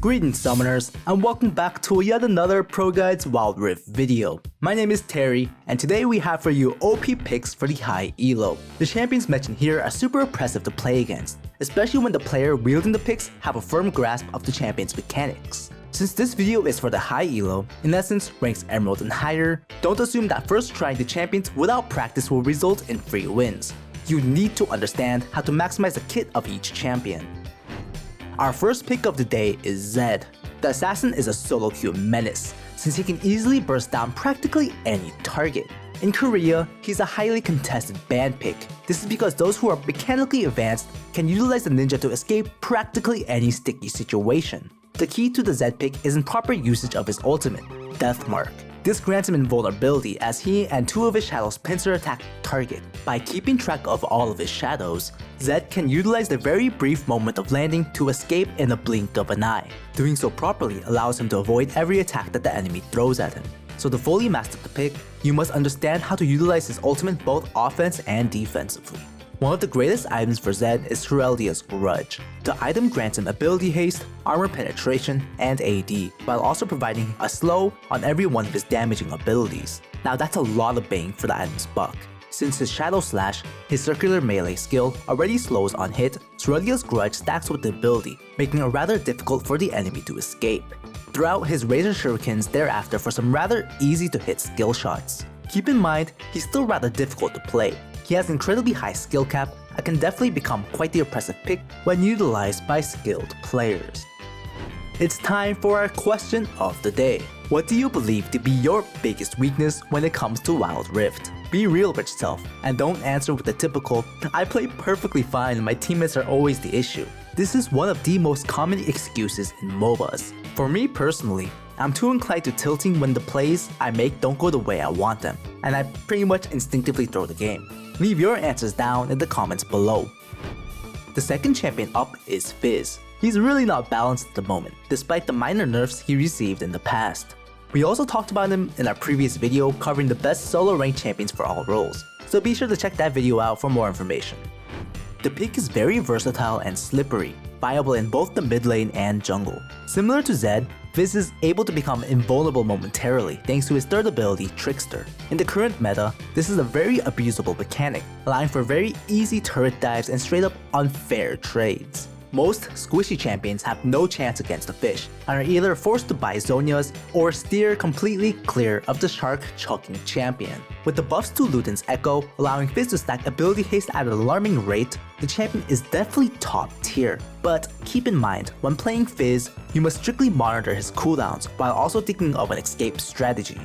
Greetings summoners, and welcome back to yet another ProGuides Wild Rift video. My name is Terry, and today we have for you OP picks for the high ELO. The champions mentioned here are super oppressive to play against, especially when the player wielding the picks have a firm grasp of the champion's mechanics. Since this video is for the high ELO, in essence ranks Emerald and higher, don't assume that first trying the champions without practice will result in free wins. You need to understand how to maximize the kit of each champion. Our first pick of the day is Zed. The assassin is a solo queue menace, since he can easily burst down practically any target. In Korea, he's a highly contested ban pick. This is because those who are mechanically advanced can utilize the ninja to escape practically any sticky situation. The key to the Zed pick is in proper usage of his ultimate, Death Mark. This grants him invulnerability as he and two of his shadows pincer attack target. By keeping track of all of his shadows, Zed can utilize the very brief moment of landing to escape in a blink of an eye. Doing so properly allows him to avoid every attack that the enemy throws at him. So to fully master the pick, you must understand how to utilize his ultimate both offense and defensively. One of the greatest items for Zed is Heraldia's Grudge. The item grants him ability haste, armor penetration, and AD, while also providing a slow on every one of his damaging abilities. Now that's a lot of bang for the item's buck. Since his Shadow Slash, his circular melee skill, already slows on hit, Heraldia's Grudge stacks with the ability, making it rather difficult for the enemy to escape. Throughout his Razor Shurikens thereafter for some rather easy to hit skill shots. Keep in mind, he's still rather difficult to play. He has incredibly high skill cap and can definitely become quite the oppressive pick when utilized by skilled players. It's time for our question of the day. What do you believe to be your biggest weakness when it comes to Wild Rift? Be real with yourself and don't answer with the typical, "I play perfectly fine and my teammates are always the issue." This is one of the most common excuses in MOBAs. For me personally, I'm too inclined to tilting when the plays I make don't go the way I want them, and I pretty much instinctively throw the game. Leave your answers down in the comments below. The second champion up is Fizz. He's really not balanced at the moment, despite the minor nerfs he received in the past. We also talked about him in our previous video covering the best solo ranked champions for all roles, so be sure to check that video out for more information. The pick is very versatile and slippery, viable in both the mid lane and jungle. Similar to Zed, Fizz is able to become invulnerable momentarily thanks to his third ability, Trickster. In the current meta, this is a very abusable mechanic, allowing for very easy turret dives and straight up unfair trades. Most squishy champions have no chance against the fish and are either forced to buy Zhonya's or steer completely clear of the shark chucking champion. With the buffs to Luden's Echo allowing Fizz to stack ability haste at an alarming rate, the champion is definitely top tier. But keep in mind, when playing Fizz, you must strictly monitor his cooldowns while also thinking of an escape strategy.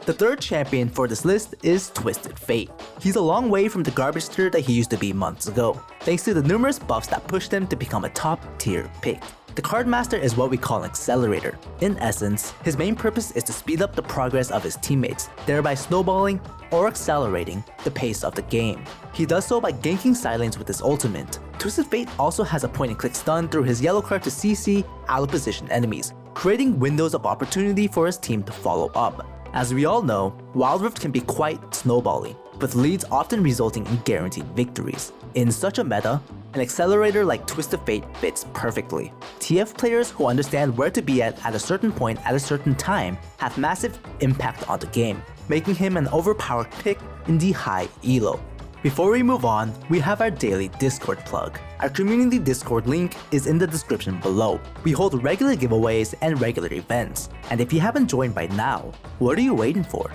The third champion for this list is Twisted Fate. He's a long way from the garbage tier that he used to be months ago, thanks to the numerous buffs that pushed him to become a top tier pick. The Cardmaster is what we call an accelerator. In essence, his main purpose is to speed up the progress of his teammates, thereby snowballing or accelerating the pace of the game. He does so by ganking side lanes with his ultimate. Twisted Fate also has a point and click stun through his yellow card to CC out of position enemies, creating windows of opportunity for his team to follow up. As we all know, Wild Rift can be quite snowballing, with leads often resulting in guaranteed victories. In such a meta, an accelerator like Twisted Fate fits perfectly. TF players who understand where to be at a certain point at a certain time have massive impact on the game, making him an overpowered pick in the high ELO. Before we move on, we have our daily Discord plug. Our community Discord link is in the description below. We hold regular giveaways and regular events, and if you haven't joined by now, what are you waiting for?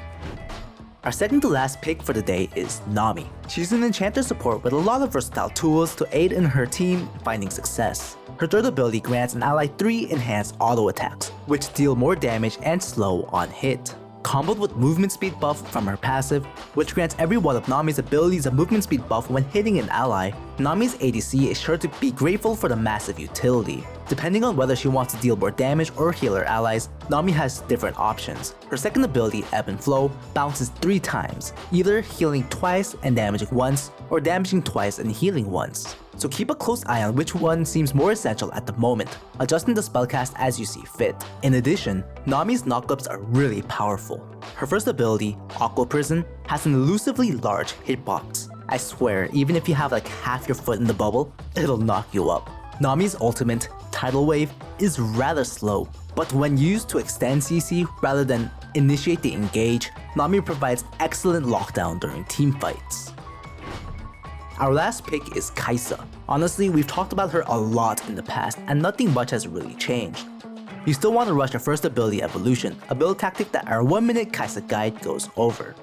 Our second to last pick for the day is Nami. She's an enchanter support with a lot of versatile tools to aid in her team finding success. Her third ability grants an ally 3 enhanced auto attacks, which deal more damage and slow on hit. Comboed with movement speed buff from her passive, which grants every one of Nami's abilities a movement speed buff when hitting an ally, Nami's ADC is sure to be grateful for the massive utility. Depending on whether she wants to deal more damage or heal her allies, Nami has different options. Her second ability, Ebb and Flow, bounces 3 times, either healing twice and damaging once, or damaging twice and healing once. So keep a close eye on which one seems more essential at the moment, adjusting the spellcast as you see fit. In addition, Nami's knockups are really powerful. Her first ability, Aqua Prison, has an elusively large hitbox. I swear, even if you have like half your foot in the bubble, it'll knock you up. Nami's ultimate, tidal wave is rather slow, but when used to extend CC rather than initiate the engage, Nami provides excellent lockdown during team fights. Our last pick is Kaisa. Honestly, we've talked about her a lot in the past and nothing much has really changed. You still want to rush her first ability evolution, a build tactic that our 1-minute Kaisa guide goes over.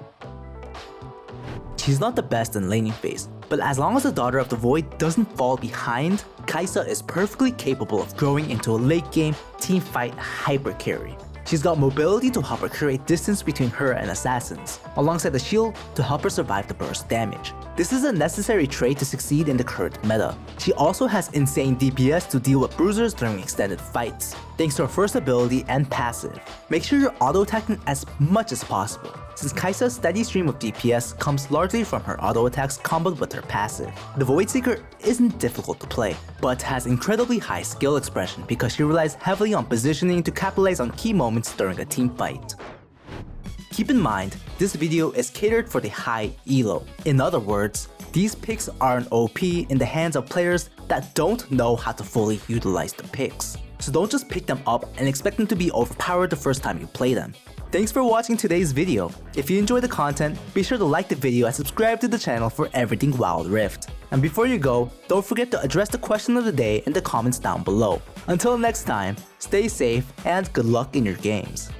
She's not the best in laning phase, but as long as the Daughter of the Void doesn't fall behind, Kaisa is perfectly capable of growing into a late game team fight hyper carry. She's got mobility to help her create distance between her and assassins, alongside the shield to help her survive the burst damage. This is a necessary trait to succeed in the current meta. She also has insane DPS to deal with bruisers during extended fights, thanks to her first ability and passive. Make sure you're auto-attacking as much as possible, since Kaisa's steady stream of DPS comes largely from her auto-attacks comboed with her passive. The Void Seeker isn't difficult to play, but has incredibly high skill expression because she relies heavily on positioning to capitalize on key moments during a team fight. Keep in mind, this video is catered for the high elo. In other words, these picks are an OP in the hands of players that don't know how to fully utilize the picks. So don't just pick them up and expect them to be overpowered the first time you play them. Thanks for watching today's video. If you enjoyed the content, be sure to like the video and subscribe to the channel for everything Wild Rift. And before you go, don't forget to address the question of the day in the comments down below. Until next time, stay safe and good luck in your games.